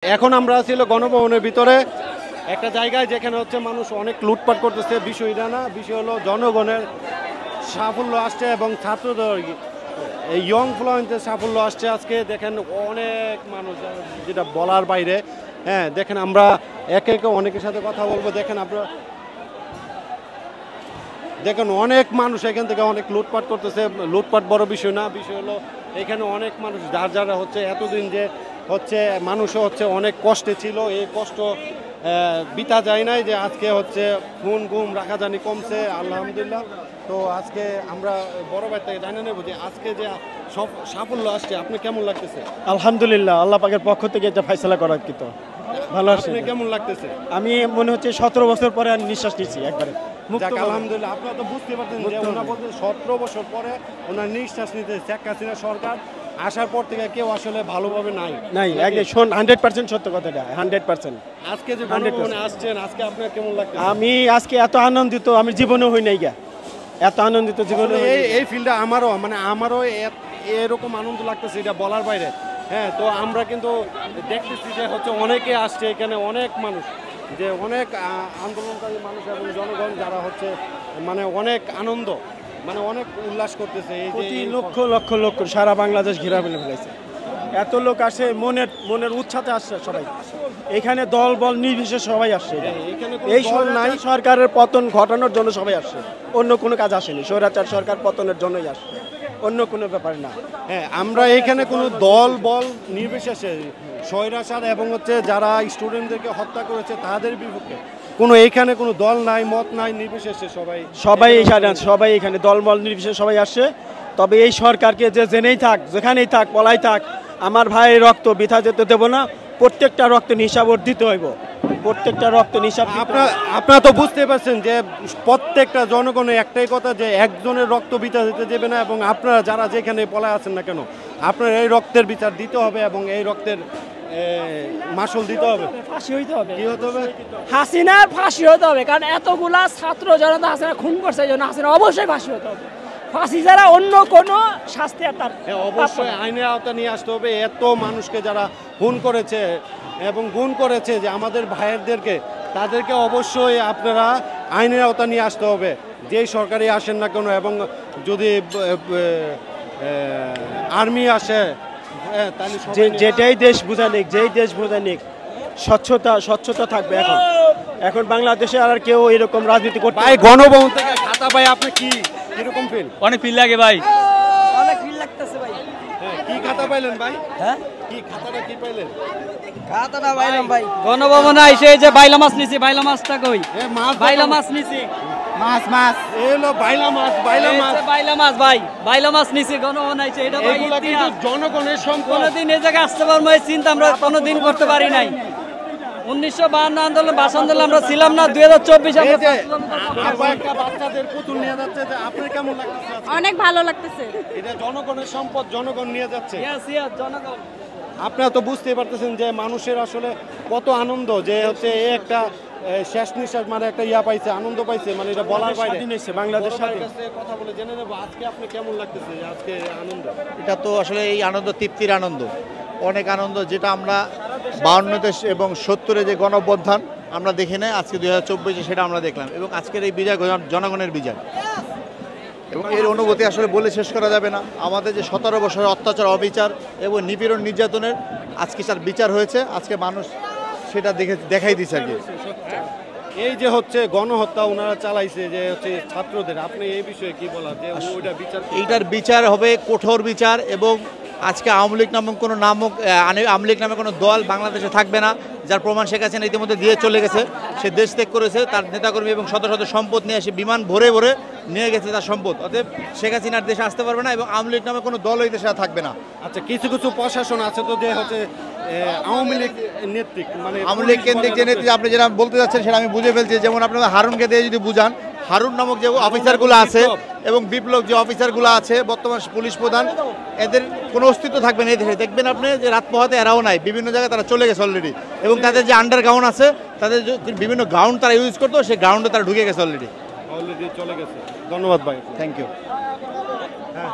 এখন আমরা ছিল গণভবনের ভিতরে একটা জায়গায় যেখানে হচ্ছে মানুষ অনেক লুটপাট করতেছে। বিষয় এটা না, বিষয় হলো জনগণের সাফল্য আসছে এবং ছাত্রদের এই ইয়ং ফ্লুয়েন্সের সাফল্য আসছে। আজকে দেখেন অনেক মানুষ, যেটা বলার বাইরে। হ্যাঁ, দেখেন আমরা একে একে অনেকের সাথে কথা বলবো। দেখেন আপনারা দেখেন অনেক মানুষ এখান থেকে অনেক লুটপাট করতেছে। লুটপাট বড় বিষয় না, বিষয় হলো এখানে অনেক মানুষ যারা হচ্ছে এতদিন যে হচ্ছে মানুষও হচ্ছে অনেক কষ্টে ছিল, এই কষ্ট বিতা যায় নাই যে আজকে হচ্ছে খুন গুম রাখাজানি কমছে আলহামদুলিল্লাহ। তো আজকে আমরা বড় ভাই থেকে জানিয়ে নেব যে আজকে যে সব সাফল্য আসছে, আপনি কেমন লাগতেছে? আলহামদুলিল্লাহ, আল্লাহ পাকের পক্ষ থেকে এটা ফয়সালা করা কিন্তু ভালো আসছে। আপনি কেমন লাগতেছে? আমি মনে হচ্ছে 17 বছর পরে আর নিঃশ্বাস নিচ্ছি একবারে। আলহামদুলিল্লাহ, আপনারা তো বুঝতে পারছেন যে ওনার বলতে 17 বছর পরে ওনার নিঃশ্বাস নিতে শেখ হাসিনা সরকার আসার পর থেকে কেউ আসলে ভালোভাবে নাই। 100% সত্য কথাটা, 100%। আজকে যে গণভবনে আসছেন, আজকে আপনার কেমন লাগছে? আমি আজকে এত আনন্দিত আমি জীবনে হই নাই গা, এত আনন্দিত জীবনে। এই ফিল্ডে আমারও এরকম আনন্দ লাগতেছে, এটা বলার বাইরে। হ্যাঁ, তো আমরা কিন্তু দেখতেছি যে হচ্ছে অনেকে আসছে এখানে, অনেক মানুষ, যে অনেক আন্দোলনকারী মানুষ এবং জনগণ যারা হচ্ছে মানে অনেক আনন্দ, মানে অনেক উল্লাস করতেছে। এই প্রতি লক্ষ লক্ষ লক্ষ সারা বাংলাদেশ ঘেরা ফেলে ফেলেছে, এত লোক আসে, মনের উৎসাহে আসছে সবাই। এখানে দল বল নির্বিশেষে সবাই আসছে। এই নাই সরকারের পতন ঘটানোর জন্য সবাই আসছে, অন্য কোনো কাজ আসেনি। স্বৈরাচার সরকার পতনের জন্যই আসছে, অন্য কোনো ব্যাপার না। হ্যাঁ, আমরা এখানে কোনো দল বল নির্বিশেষে স্বৈরাচার এবং হচ্ছে যারা স্টুডেন্টদেরকে হত্যা করেছে তাদের বিপক্ষে কোনো এখানে কোনো দল নাই, মত নাই, নির্বিশেষে সবাই এখানে দলমল নির্বিশেষে সবাই আসছে। তবে এই সরকারকে যে জেনেই থাক, যেখানেই থাক, পলাই থাক, আমার ভাই রক্ত বৃথা যেতে দেবো না। প্রত্যেকটা রক্তের হিসাব ওর দিতে হইব, প্রত্যেকটা রক্তের হিসাব। আপনারা তো বুঝতে পারছেন যে প্রত্যেকটা জনগণের একটাই কথা, যে একজনের রক্ত বৃথা দিতে দেবে না। এবং আপনারা যারা যেখানে পলায় আছেন না কেন, আপনার এই রক্তের বিচার দিতে হবে এবং এই রক্তের মাসুল দিতে হবে। ফাঁসি হইতে হবে। কি হতে হবে? হাসিনার ফাঁসি হতে হবে, কারণ এতগুলা ছাত্র জনতা হাসিনা খুন করছে, এই জন্য হাসিনা অবশ্যই ফাঁসি হতে হবে। ফাঁসি ছাড়া অন্য কোনো শাস্তি আর তার অবশ্যই আইনের আওতা নিয়ে আসতে হবে। এত মানুষকে যারা খুন করেছে এবং গুণ করেছে যে আমাদের ভাইয়েরদেরকে, তাদেরকে অবশ্যই আপনারা আইনের আওতা নিয়ে আসতে হবে, যেই সরকারি আসেন না কেন। এবং যদি আর্মি আসে, যেটাই দেশ বোঝা নিক, যেই দেশ বোঝা নিক, স্বচ্ছতা থাকবে। এখন বাংলাদেশে আর কেউ এরকম রাজনীতি করতে। ভাই গণভবন থেকে খাতা ভাই, আপনি কিরকম ফিল? অনেক ফিল লাগে ভাই, অনেক ভিড় লাগতেছে ভাই। কি খাতা পাইলেন ভাই? হ্যাঁ, কি খাতাটা কি পাইলেন? খাতাটা পাইলাম ভাই। গণভবনে এসে যে বাইলা মাছ নিছি, বাইলা মাছটা কই? বাইলা মাছ নিছি, মাছ এলো বাইলা মাছ বাইলা মাছ ভাই, বাইলা মাছ নিছি গণভবনে এসে। এটা ভাই ইতিহাস, জনগণের সম্পদ। কোনোদিন এই জায়গায় আসতে পারবো এই চিন্তা আমরা কোনোদিন করতে পারি নাই। 1952 আন্দোলন, ভাষা আন্দোলন আমরা ছিলাম না। 2024 একটা বাচ্চাদের পুতুল নিয়ে যাচ্ছে, যে আপনার কেমন লাগতেছে? অনেক ভালো লাগতেছে। এটা জনগণের সম্পদ, জনগণ নিয়ে যাচ্ছে। জনগণ। আপনারা তো বুঝতেই পারতেছেন যে মানুষের আসলে কত আনন্দ, যে হচ্ছে একটা শেষ নিঃশ্বাস, মানে একটা পাইছে, আনন্দ পাইছে, মানে এটা বলার বাইরে। বাংলাদেশ কথা বলে জেনে নেবো আজকে আপনি কেমন লাগতেছে আজকে আনন্দ? এটা তো আসলে এই আনন্দ তৃপ্তির আনন্দ, অনেক আনন্দ, যেটা আমরা 52 এবং 70-এ যে গণঅভ্যুত্থান আমরা দেখি নাই, আজকে 2024-এ সেটা আমরা দেখলাম। এবং আজকের এই বিজয় জনগণের বিজয়, এবং এর অনুভূতি আসলে বলে শেষ করা যাবে না। আমাদের যে 17 বছরের অত্যাচার, অবিচার এবং নিপীড়ন নির্যাতনের আজকে তার বিচার হয়েছে। আজকে মানুষ সেটা দেখাই দিচ্ছে আর কি। এই যে হচ্ছে গণহত্যা ওনারা চালাইছে যে হচ্ছে ছাত্রদের, আপনি এই বিষয়ে কি বলার? যে ওইটা বিচার, এইটার বিচার হবে কঠোর বিচার। এবং আজকে আওয়ামী লীগ নামক কোনো দল বাংলাদেশে থাকবে না, যার প্রমাণ শেখ হাসিনা ইতিমধ্যে দিয়ে চলে গেছে। সে দেশ ত্যাগ করেছে, তার নেতাকর্মী এবং শত শত সম্পদ নিয়ে এসে বিমান ভরে ভরে নিয়ে গেছে তার সম্পদ। অতএব শেখ হাসিনার দেশে আসতে পারবে না এবং আওয়ামী লীগ নামে কোনো দল এই দেশে থাকবে না। আচ্ছা, কিছু প্রশাসন আছে তো যে হচ্ছে আওয়ামী লীগ নেতৃত্ব, মানে আওয়ামী লীগ কেন্দ্রিক যে নেতৃত্ব আপনি যেটা বলতে যাচ্ছেন সেটা আমি বুঝে ফেলছি। যেমন আপনারা হারুনকে দিয়ে যদি বুঝান, হারুন নামক যে অফিসারগুলো আছে এবং বিপ্লব যে অফিসারগুলো আছে, বর্তমান পুলিশ প্রধান, এদের কোনো অস্তিত্ব থাকবে না এই দেশে। দেখবেন আপনি যে রাত পোহাতে এরাও নাই, বিভিন্ন জায়গায় তারা চলে গেছে অলরেডি। এবং তাদের যে আন্ডারগ্রাউন্ড আছে, তাদের যে বিভিন্ন গ্রাউন্ড তারা ইউজ করতো, সেই গ্রাউন্ডে তারা ঢুকে গেছে অলরেডি চলে গেছে। ধন্যবাদ ভাই, থ্যাংক ইউ। হ্যাঁ।